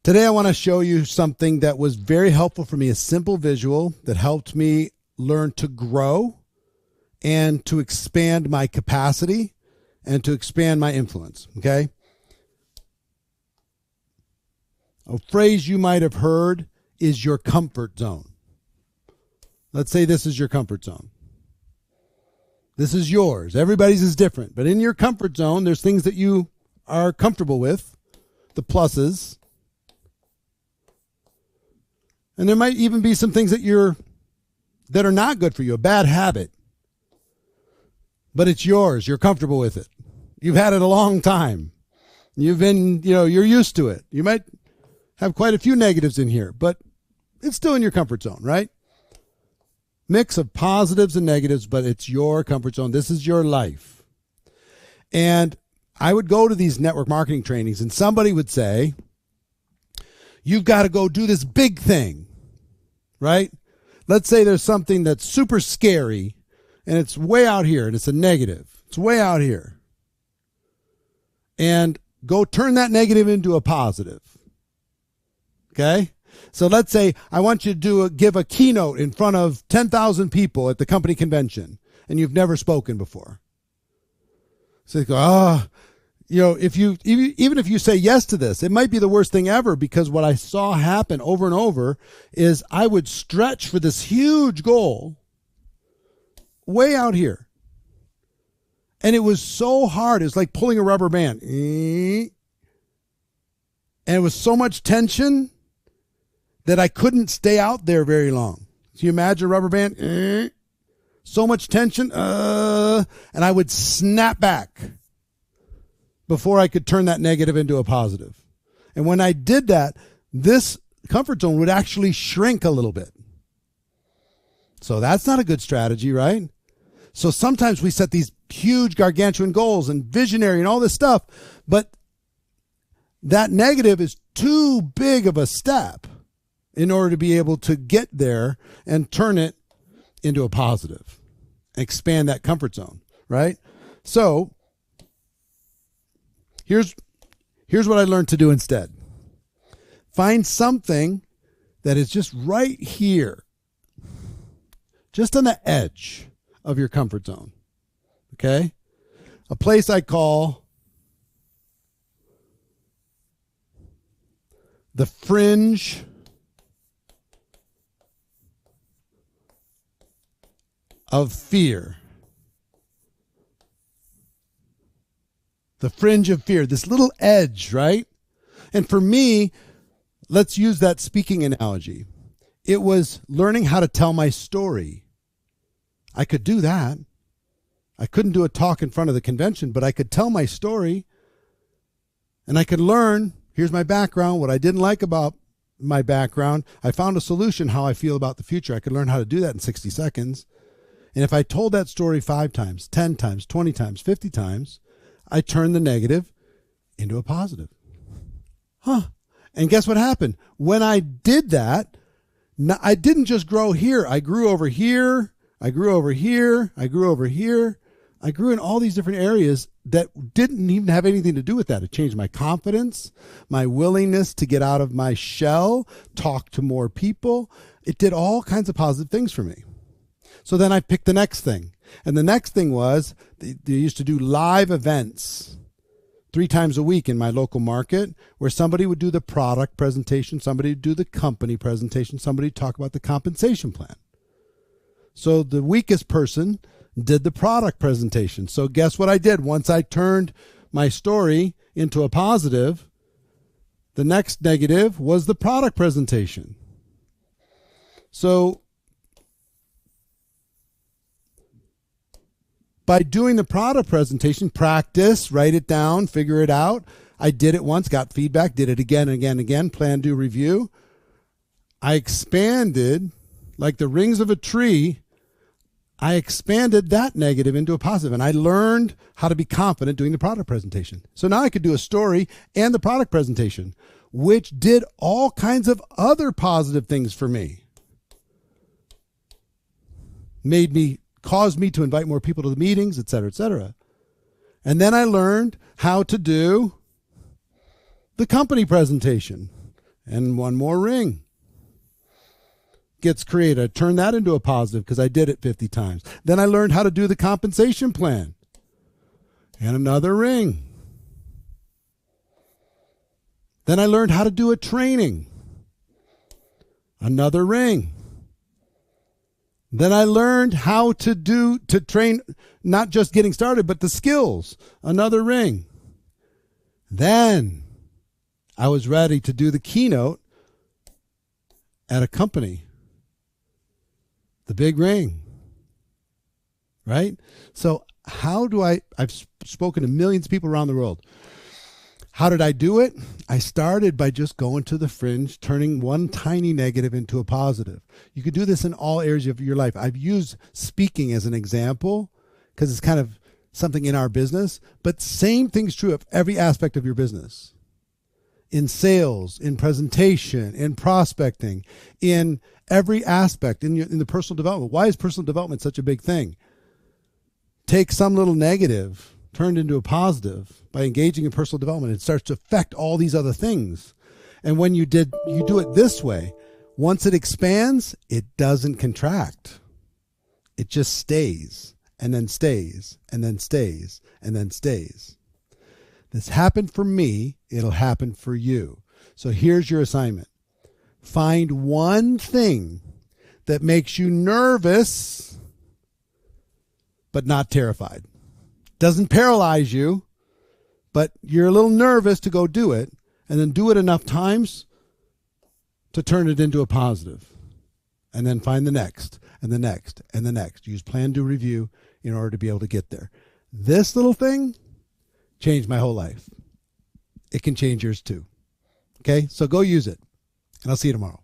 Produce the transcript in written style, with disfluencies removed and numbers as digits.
Today, I want to show you something that was very helpful for me, a simple visual that helped me learn to grow and to expand my capacity and to expand my influence, okay? A phrase you might have heard is your comfort zone. Let's say this is your comfort zone. This is yours. Everybody's is different. But in your comfort zone, there's things that you are comfortable with, the pluses. And there might even be some things that are not good for you, a bad habit. But it's yours. You're comfortable with it. You've had it a long time. You're used to it. You might have quite a few negatives in here, but it's still in your comfort zone, right? Mix of positives and negatives, but it's your comfort zone. This is your life. And I would go to these network marketing trainings and somebody would say, you've got to go do this big thing, right? Let's say there's something that's super scary and it's way out here and it's a negative. It's way out here. And go turn that negative into a positive. Okay? So let's say I want you to give a keynote in front of 10,000 people at the company convention and you've never spoken before. So you go, even if you say yes to this, it might be the worst thing ever, because what I saw happen over and over is I would stretch for this huge goal way out here. And it was so hard. It was like pulling a rubber band. And it was so much tension that I couldn't stay out there very long. Can you imagine a rubber band? So much tension. And I would snap back before I could turn that negative into a positive. And when I did that, this comfort zone would actually shrink a little bit. So that's not a good strategy, right? So sometimes we set these huge gargantuan goals and visionary and all this stuff, but that negative is too big of a step in order to be able to get there and turn it into a positive, expand that comfort zone, right? So here's what I learned to do instead. Find something that is just right here, just on the edge of your comfort zone, okay? A place I call the Fringe of Fear. The Fringe of Fear, this little edge, right? And for me, let's use that speaking analogy. It was learning how to tell my story. I could do that. I couldn't do a talk in front of the convention, but I could tell my story and I could learn, here's my background, what I didn't like about my background. I found a solution, how I feel about the future. I could learn how to do that in 60 seconds. And if I told that story 5 times, 10 times, 20 times, 50 times, I turned the negative into a positive. And guess what happened? When I did that, I didn't just grow here. I grew over here. I grew over here. I grew over here. I grew in all these different areas that didn't even have anything to do with that. It changed my confidence, my willingness to get out of my shell, talk to more people. It did all kinds of positive things for me. So then I picked the next thing. And the next thing was they used to do live events 3 times a week in my local market where somebody would do the product presentation, somebody would do the company presentation, somebody would talk about the compensation plan. So the weakest person did the product presentation. So guess what I did? Once I turned my story into a positive, the next negative was the product presentation. So by doing the product presentation, practice, write it down, figure it out. I did it once, got feedback, did it again and again and again, plan, do, review. I expanded like the rings of a tree. I expanded that negative into a positive, and I learned how to be confident doing the product presentation. So now I could do a story and the product presentation, which did all kinds of other positive things for me. Caused me to invite more people to the meetings, et cetera, et cetera. And then I learned how to do the company presentation. And one more ring gets created. I turn that into a positive because I did it 50 times. Then I learned how to do the compensation plan. And another ring. Then I learned how to do a training. Another ring. Then I learned how to train, not just getting started, but the skills. Another ring. Then I was ready to do the keynote at a company. The big ring. Right? So I've spoken to millions of people around the world. How did I do it? I started by just going to the fringe, turning one tiny negative into a positive. You could do this in all areas of your life. I've used speaking as an example because it's kind of something in our business, but same thing's true of every aspect of your business. In sales, in presentation, in prospecting, in every aspect, in the personal development. Why is personal development such a big thing? Take some little negative turned into a positive by engaging in personal development. It starts to affect all these other things. And when you do it this way, once it expands, it doesn't contract. It just stays and then stays and then stays and then stays. This happened for me. It'll happen for you. So here's your assignment. Find one thing that makes you nervous, but not terrified. Doesn't paralyze you, but you're a little nervous to go do it, and then do it enough times to turn it into a positive. And then find the next, and the next, and the next. Use plan, do, review in order to be able to get there. This little thing changed my whole life. It can change yours too. Okay, so go use it, and I'll see you tomorrow.